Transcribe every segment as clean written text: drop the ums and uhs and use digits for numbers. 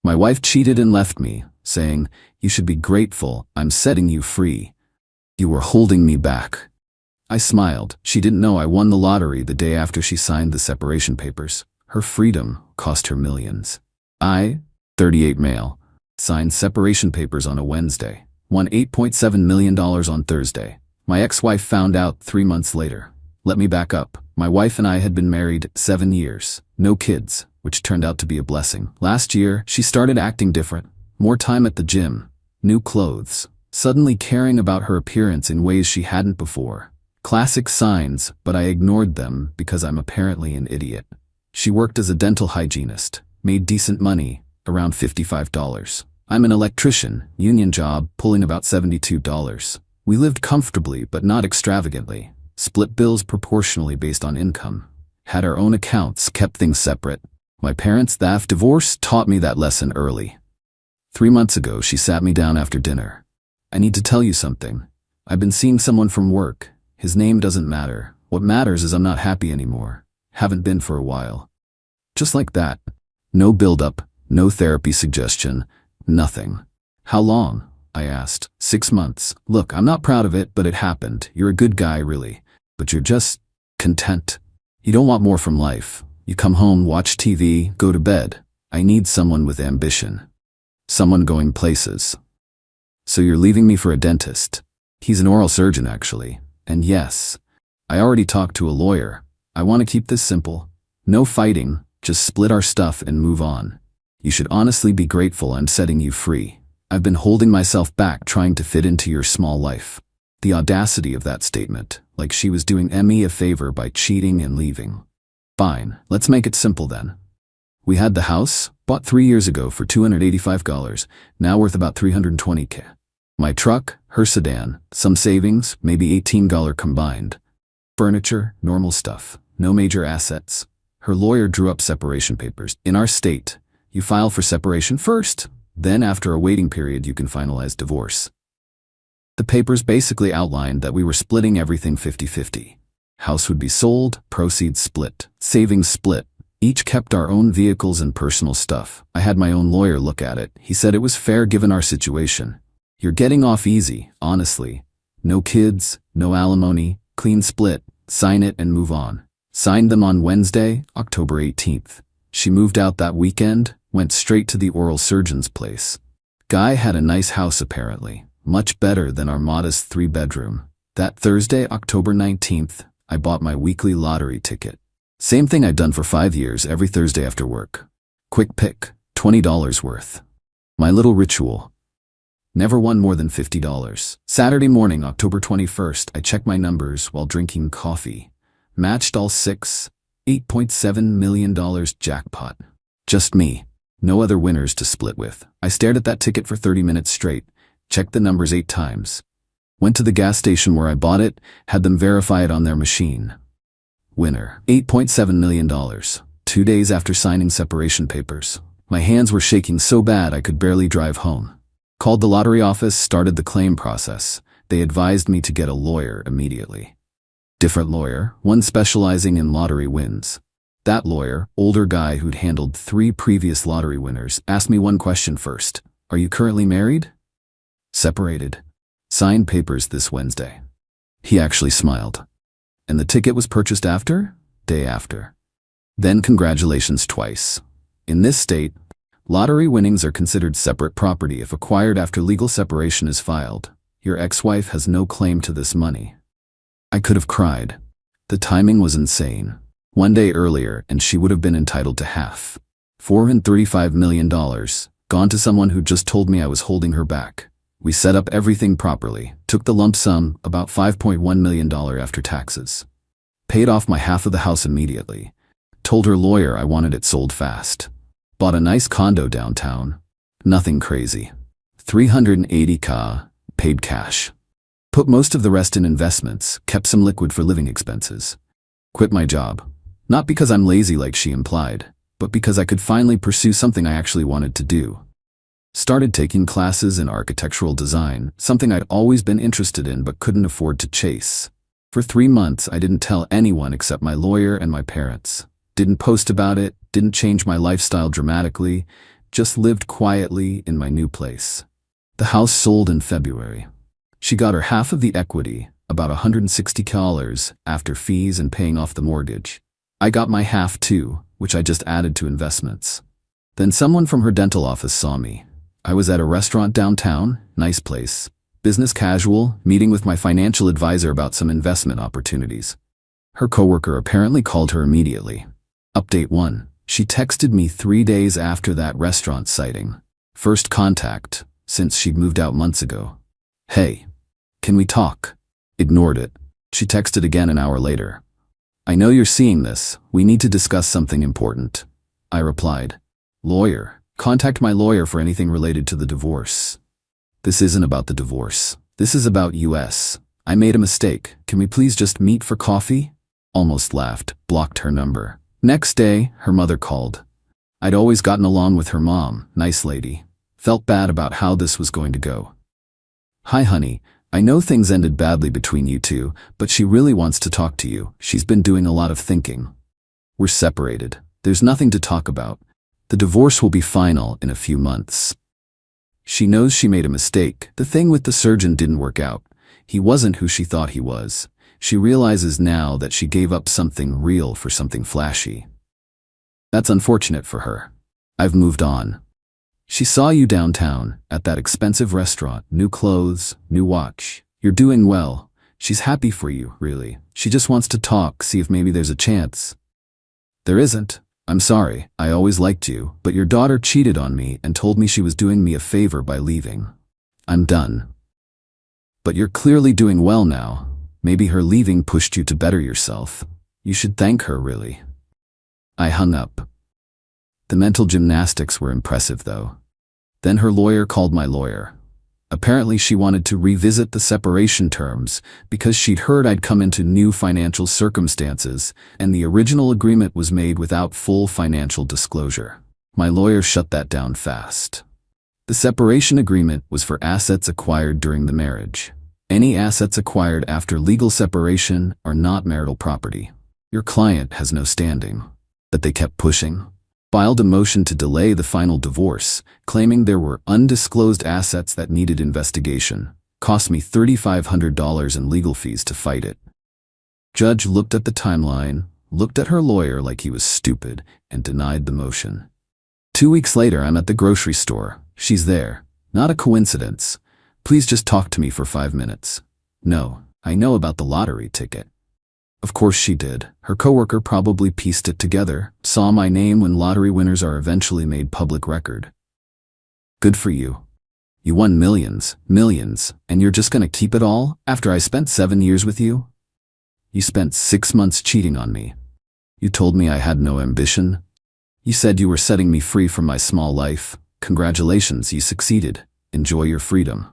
My wife cheated and left me, saying, "You should be grateful, I'm setting you free. You were holding me back." I smiled. She didn't know I won the lottery the day after she signed the separation papers. Her freedom cost her millions. I, 38 male, signed separation papers on a Wednesday, won $8.7 million on Thursday. My ex-wife found out 3 months later. Let me back up. My wife and I had been married 7 years, no kids, which turned out to be a blessing. Last year, she started acting different. More time at the gym, new clothes, suddenly caring about her appearance in ways she hadn't before. Classic signs, but I ignored them because I'm apparently an idiot. She worked as a dental hygienist, made decent money, around $55. I'm an electrician, union job, pulling about $72. We lived comfortably but not extravagantly, split bills proportionally based on income, had our own accounts, kept things separate. My parents' divorce taught me that lesson early. 3 months ago, she sat me down after dinner. "I need to tell you something. I've been seeing someone from work. His name doesn't matter. What matters is I'm not happy anymore. Haven't been for a while." Just like that. No build-up, no therapy suggestion, nothing. "How long?" I asked. 6 months. "Look, I'm not proud of it, but it happened. You're a good guy, really. But you're just content. You don't want more from life. You come home, watch TV, go to bed. I need someone with ambition. Someone going places." "So you're leaving me for a dentist?" "He's an oral surgeon, actually. And yes, I already talked to a lawyer. I want to keep this simple. No fighting, just split our stuff and move on. You should honestly be grateful I'm setting you free. I've been holding myself back trying to fit into your small life." The audacity of that statement, like she was doing me a favor by cheating and leaving. Fine, let's make it simple then. We had the house, bought 3 years ago for $285, now worth about $320K. My truck, her sedan, some savings, maybe $18 combined. Furniture, normal stuff, no major assets. Her lawyer drew up separation papers. In our state, you file for separation first, then after a waiting period you can finalize divorce. The papers basically outlined that we were splitting everything 50-50. House would be sold, proceeds split, savings split. Each kept our own vehicles and personal stuff. I had my own lawyer look at it. He said it was fair given our situation. "You're getting off easy, honestly. No kids, no alimony, clean split, sign it and move on." Signed them on Wednesday, October 18th. She moved out that weekend, went straight to the oral surgeon's place. Guy had a nice house apparently, much better than our modest 3-bedroom. That Thursday, October 19th, I bought my weekly lottery ticket. Same thing I'd done for 5 years every Thursday after work. Quick pick, $20 worth. My little ritual. Never won more than $50. Saturday morning, October 21st, I checked my numbers while drinking coffee. Matched all 6, $8.7 million jackpot. Just me. No other winners to split with. I stared at that ticket for 30 minutes straight, checked the numbers 8 times. Went to the gas station where I bought it, had them verify it on their machine. Winner, $8.7 million. 2 days after signing separation papers. My hands were shaking so bad I could barely drive home. Called the lottery office, started the claim process. They advised me to get a lawyer immediately. Different lawyer, one specializing in lottery wins. That lawyer, older guy who'd handled 3 previous lottery winners, asked me one question first. "Are you currently married?" "Separated. Signed papers this Wednesday." He actually smiled. "And the ticket was purchased after?" "Day after." Then congratulations twice. In this state, lottery winnings are considered separate property if acquired after legal separation is filed. Your ex-wife has no claim to this money. I could have cried. The timing was insane. 1 day earlier and she would have been entitled to half. $435 million, gone to someone who just told me I was holding her back. We set up everything properly, took the lump sum, about $5.1 million after taxes. Paid off my half of the house immediately. Told her lawyer I wanted it sold fast. Bought a nice condo downtown. Nothing crazy. $380K, paid cash. Put most of the rest in investments, kept some liquid for living expenses. Quit my job. Not because I'm lazy like she implied, but because I could finally pursue something I actually wanted to do. Started taking classes in architectural design, something I'd always been interested in but couldn't afford to chase. For 3 months, I didn't tell anyone except my lawyer and my parents. Didn't post about it, didn't change my lifestyle dramatically, just lived quietly in my new place. The house sold in February. She got her half of the equity, about $160 after fees and paying off the mortgage. I got my half too, which I just added to investments. Then someone from her dental office saw me. I was at a restaurant downtown, nice place, business casual, meeting with my financial advisor about some investment opportunities. Her coworker apparently called her immediately. Update 1. She texted me 3 days after that restaurant sighting. First contact, since she'd moved out months ago. Hey, can we talk? Ignored it. She texted again an hour later. I know you're seeing this. We need to discuss something important. I replied. Lawyer. Contact my lawyer for anything related to the divorce. This isn't about the divorce. This is about US. I made a mistake. Can we please just meet for coffee? Almost laughed, blocked her number. Next day, her mother called. I'd always gotten along with her mom, nice lady. Felt bad about how this was going to go. Hi honey, I know things ended badly between you two, but she really wants to talk to you. She's been doing a lot of thinking. We're separated. There's nothing to talk about. The divorce will be final in a few months. She knows she made a mistake. The thing with the surgeon didn't work out. He wasn't who she thought he was. She realizes now that she gave up something real for something flashy. That's unfortunate for her. I've moved on. She saw you downtown, at that expensive restaurant, new clothes, new watch. You're doing well. She's happy for you, really. She just wants to talk, see if maybe there's a chance. There isn't. I'm sorry, I always liked you, but your daughter cheated on me and told me she was doing me a favor by leaving. I'm done. But you're clearly doing well now. Maybe her leaving pushed you to better yourself. You should thank her, really. I hung up. The mental gymnastics were impressive, though. Then her lawyer called my lawyer. Apparently she wanted to revisit the separation terms because she'd heard I'd come into new financial circumstances and the original agreement was made without full financial disclosure. My lawyer shut that down fast. The separation agreement was for assets acquired during the marriage. Any assets acquired after legal separation are not marital property. Your client has no standing. But they kept pushing. Filed a motion to delay the final divorce, claiming there were undisclosed assets that needed investigation. Cost me $3,500 in legal fees to fight it. Judge looked at the timeline, looked at her lawyer like he was stupid, and denied the motion. 2 weeks later, I'm at the grocery store. She's there. Not a coincidence. Please just talk to me for 5 minutes. No, I know about the lottery ticket. Of course she did. Her coworker probably pieced it together, saw my name when lottery winners are eventually made public record. Good for you. You won millions, and you're just gonna keep it all after I spent 7 years with you? You spent 6 months cheating on me. You told me I had no ambition. You said you were setting me free from my small life. Congratulations, you succeeded. Enjoy your freedom.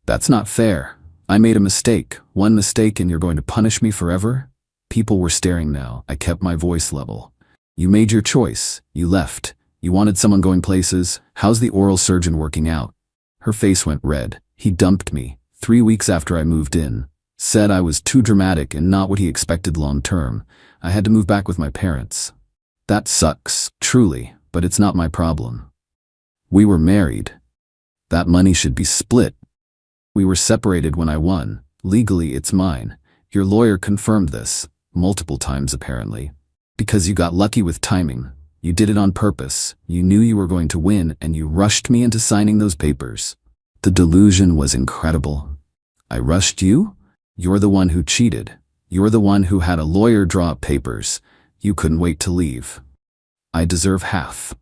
That's not fair. I made a mistake, one mistake, and you're going to punish me forever? People were staring now. I kept my voice level. You made your choice. You left. You wanted someone going places. How's the oral surgeon working out? Her face went red. He dumped me 3 weeks after I moved in. Said I was too dramatic and not what he expected long term. I had to move back with my parents. That sucks, truly, but it's not my problem. We were married. That money should be split. We were separated when I won. Legally, it's mine. Your lawyer confirmed this, multiple times apparently. Because you got lucky with timing. You did it on purpose. You knew you were going to win and you rushed me into signing those papers. The delusion was incredible. I rushed you? You're the one who cheated. You're the one who had a lawyer draw up papers. You couldn't wait to leave. I deserve half.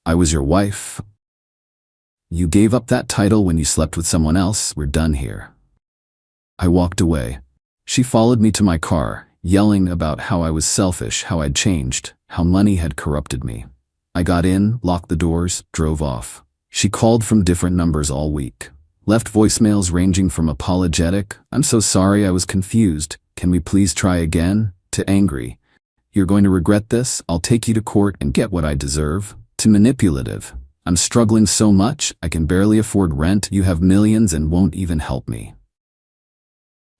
I was your wife. You gave up that title when you slept with someone else. We're done here. I walked away. She followed me to my car, yelling about how I was selfish, how I'd changed, how money had corrupted me. I got in, locked the doors, drove off. She called from different numbers all week. Left voicemails ranging from apologetic, "I'm so sorry, I was confused. Can we please try again?" to angry, "You're going to regret this. I'll take you to court and get what I deserve," to manipulative, "I'm struggling so much, I can barely afford rent. You have millions and won't even help me."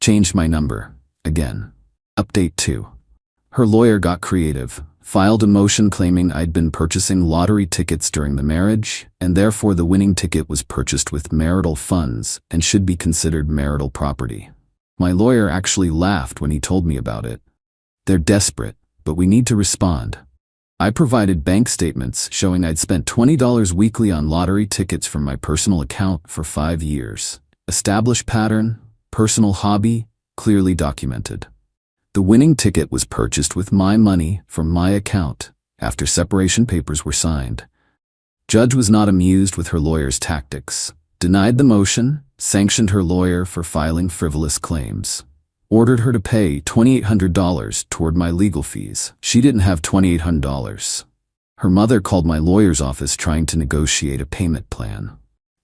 Changed my number. Again. Update 2. Her lawyer got creative. filed a motion claiming I'd been purchasing lottery tickets during the marriage, and therefore the winning ticket was purchased with marital funds and should be considered marital property. My lawyer actually laughed when he told me about it. They're desperate, but we need to respond. I provided bank statements showing I'd spent $20 weekly on lottery tickets from my personal account for 5 years. Established pattern, personal hobby, clearly documented. The winning ticket was purchased with my money from my account after separation papers were signed. Judge was not amused with her lawyer's tactics, denied the motion, sanctioned her lawyer for filing frivolous claims, ordered her to pay $2,800 toward my legal fees. She didn't have $2,800. Her mother called my lawyer's office trying to negotiate a payment plan.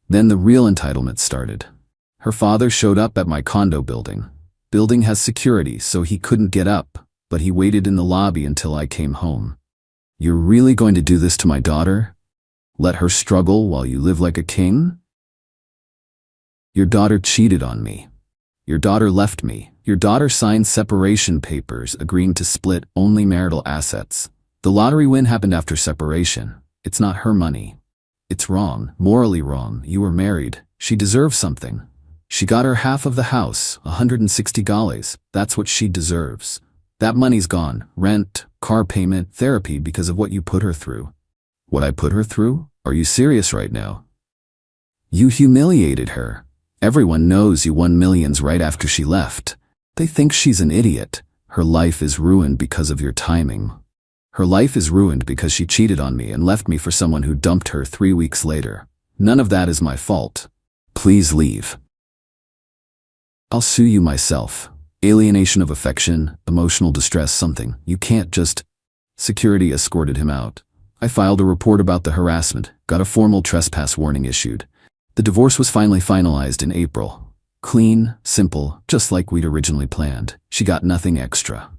Then the real entitlement started. Her father showed up at my condo building. Building has security, so he couldn't get up, but he waited in the lobby until I came home. You're really going to do this to my daughter? Let her struggle while you live like a king? Your daughter cheated on me. Your daughter left me. Your daughter signed separation papers agreeing to split only marital assets. The lottery win happened after separation. It's not her money. It's wrong, morally wrong. You were married. She deserves something. She got her half of the house, $160. That's what she deserves. That money's gone. Rent, car payment, therapy because of what you put her through. What I put her through? Are you serious right now? You humiliated her. Everyone knows you won millions right after she left. They think she's an idiot. Her life is ruined because of your timing. Her life is ruined because she cheated on me and left me for someone who dumped her 3 weeks later. None of that is my fault. Please leave. I'll sue you myself. Alienation of affection, emotional distress, something. You can't just... Security escorted him out. I filed a report about the harassment, got a formal trespass warning issued. The divorce was finally finalized in April. Clean, simple, just like we'd originally planned. She got nothing extra.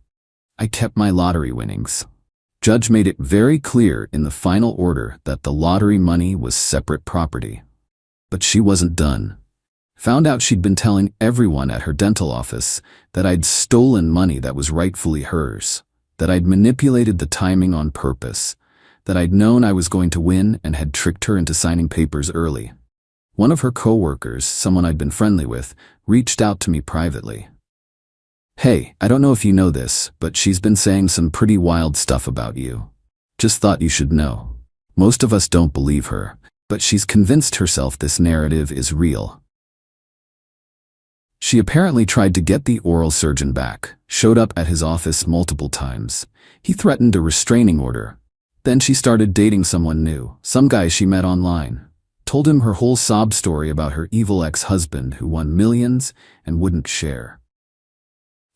I kept my lottery winnings. Judge made it very clear in the final order that the lottery money was separate property. But she wasn't done. Found out she'd been telling everyone at her dental office that I'd stolen money that was rightfully hers, that I'd manipulated the timing on purpose, that I'd known I was going to win and had tricked her into signing papers early. One of her coworkers, someone I'd been friendly with, reached out to me privately. Hey, I don't know if you know this, but she's been saying some pretty wild stuff about you. Just thought you should know. Most of us don't believe her, but she's convinced herself this narrative is real. She apparently tried to get the oral surgeon back, showed up at his office multiple times. He threatened a restraining order. Then she started dating someone new, some guy she met online. Told him her whole sob story about her evil ex-husband who won millions and wouldn't share.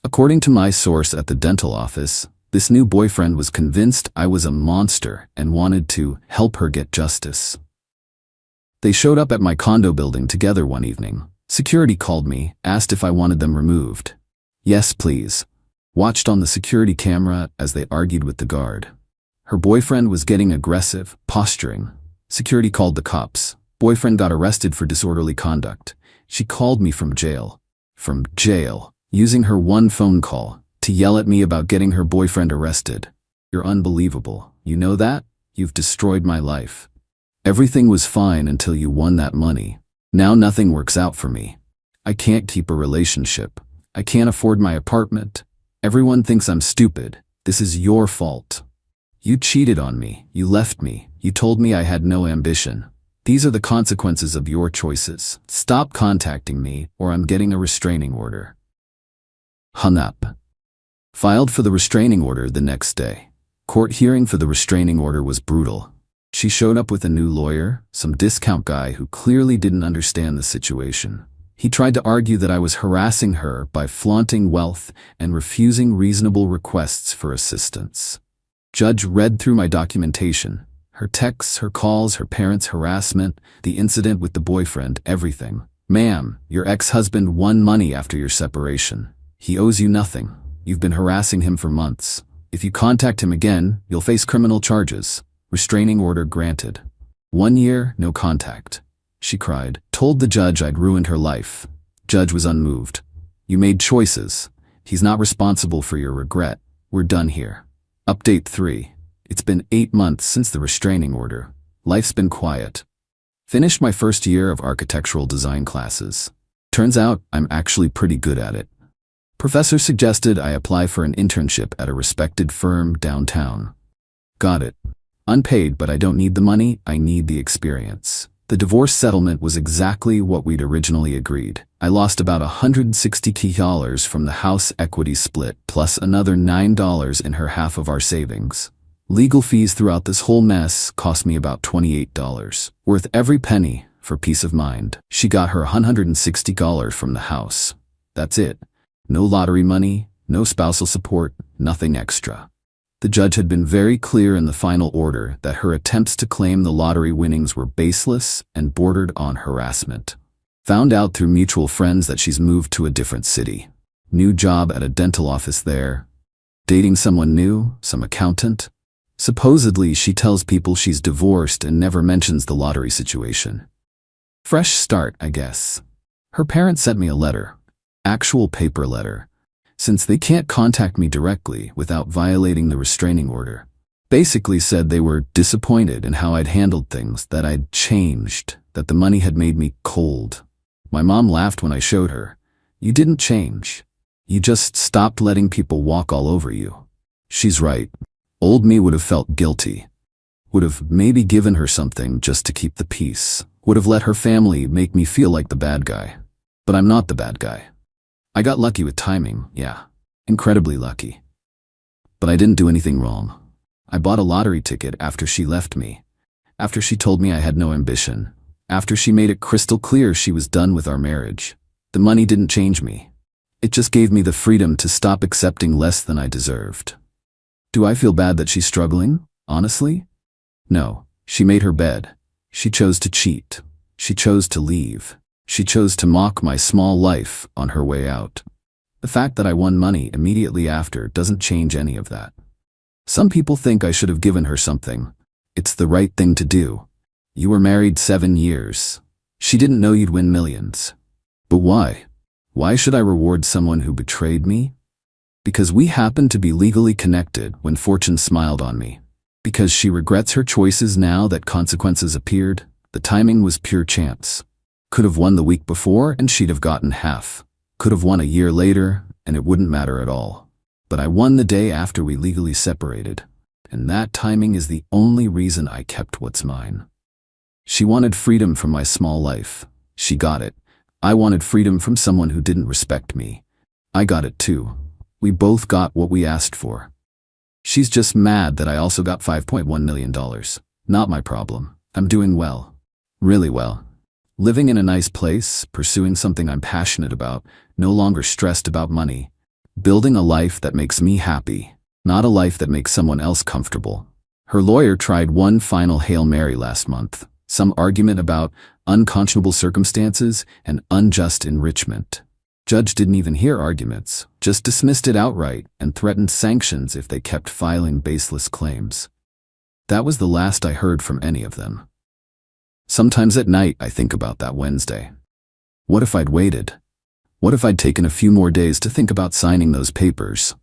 According to my source at the dental office, this new boyfriend was convinced I was a monster and wanted to help her get justice. They showed up at my condo building together one evening. Security called me, asked if I wanted them removed. Yes, please. Watched on the security camera as they argued with the guard. Her boyfriend was getting aggressive, posturing. Security called the cops. Boyfriend got arrested for disorderly conduct. She called me from jail. From jail. Using her one phone call to yell at me about getting her boyfriend arrested. You're unbelievable. You know that? You've destroyed my life. Everything was fine until you won that money. Now nothing works out for me. I can't keep a relationship. I can't afford my apartment. Everyone thinks I'm stupid. This is your fault. You cheated on me. You left me. You told me I had no ambition. These are the consequences of your choices. Stop contacting me or I'm getting a restraining order. Hung up. Filed for the restraining order the next day. Court hearing for the restraining order was brutal. She showed up with a new lawyer, some discount guy who clearly didn't understand the situation. He tried to argue that I was harassing her by flaunting wealth and refusing reasonable requests for assistance. Judge read through my documentation, her texts, her calls, her parents' harassment, the incident with the boyfriend, everything. Ma'am, your ex-husband won money after your separation. He owes you nothing. You've been harassing him for months. If you contact him again, you'll face criminal charges. Restraining order granted. 1 year, no contact. She cried. Told the judge I'd ruined her life. Judge was unmoved. You made choices. He's not responsible for your regret. We're done here. Update 3. It's been 8 months since the restraining order. Life's been quiet. Finished my first year of architectural design classes. Turns out I'm actually pretty good at it. Professor suggested I apply for an internship at a respected firm downtown. Got it. Unpaid, but I don't need the money, I need the experience. The divorce settlement was exactly what we'd originally agreed. I lost about $160 from the house equity split, plus another $9 in her half of our savings. Legal fees throughout this whole mess cost me about $28, worth every penny for peace of mind. She got her $160 from the house. That's it. No lottery money, no spousal support, nothing extra. The judge had been very clear in the final order that her attempts to claim the lottery winnings were baseless and bordered on harassment. Found out through mutual friends that she's moved to a different city. New job at a dental office there. Dating someone new, some accountant. Supposedly she tells people she's divorced and never mentions the lottery situation. Fresh start, I guess. Her parents sent me a letter. Actual paper letter. Since they can't contact me directly without violating the restraining order. Basically said they were disappointed in how I'd handled things, that I'd changed, that the money had made me cold. My mom laughed when I showed her. You didn't change. You just stopped letting people walk all over you. She's right. Old me would have felt guilty. Would have maybe given her something just to keep the peace. Would have let her family make me feel like the bad guy. But I'm not the bad guy. I got lucky with timing, yeah. Incredibly lucky. But I didn't do anything wrong. I bought a lottery ticket after she left me. After she told me I had no ambition. After she made it crystal clear she was done with our marriage. The money didn't change me. It just gave me the freedom to stop accepting less than I deserved. Do I feel bad that she's struggling? Honestly? No. She made her bed. She chose to cheat. She chose to leave. She chose to mock my small life on her way out. The fact that I won money immediately after doesn't change any of that. Some people think I should have given her something. It's the right thing to do. You were married 7 years. She didn't know you'd win millions. But why? Why should I reward someone who betrayed me? Because we happened to be legally connected when fortune smiled on me. Because she regrets her choices now that consequences appeared. The timing was pure chance. Could have won the week before and she'd have gotten half. Could have won a year later and it wouldn't matter at all. But I won the day after we legally separated. And that timing is the only reason I kept what's mine. She wanted freedom from my small life. She got it. I wanted freedom from someone who didn't respect me. I got it too. We both got what we asked for. She's just mad that I also got $5.1 million. Not my problem. I'm doing well. Really well. Living in a nice place, pursuing something I'm passionate about, no longer stressed about money. Building a life that makes me happy, not a life that makes someone else comfortable. Her lawyer tried one final Hail Mary last month. Some argument about unconscionable circumstances and unjust enrichment. Judge didn't even hear arguments, just dismissed it outright and threatened sanctions if they kept filing baseless claims. That was the last I heard from any of them. Sometimes at night I think about that Wednesday. What if I'd waited? What if I'd taken a few more days to think about signing those papers?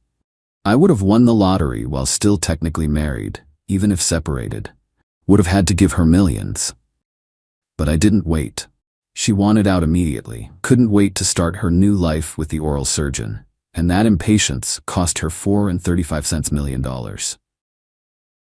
I would have won the lottery while still technically married, even if separated. Would have had to give her millions. But I didn't wait. She wanted out immediately, couldn't wait to start her new life with the oral surgeon, and that impatience cost her $4.35 million.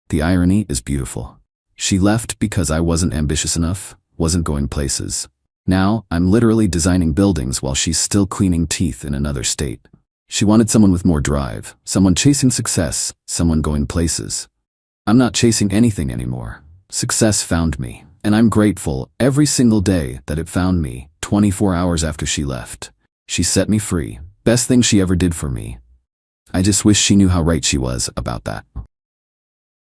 The irony is beautiful. She left because I wasn't ambitious enough, wasn't going places. Now, I'm literally designing buildings while she's still cleaning teeth in another state. She wanted someone with more drive, someone chasing success, someone going places. I'm not chasing anything anymore. Success found me, and I'm grateful every single day that it found me 24 hours after she left. She set me free. Best thing she ever did for me. I just wish she knew how right she was about that.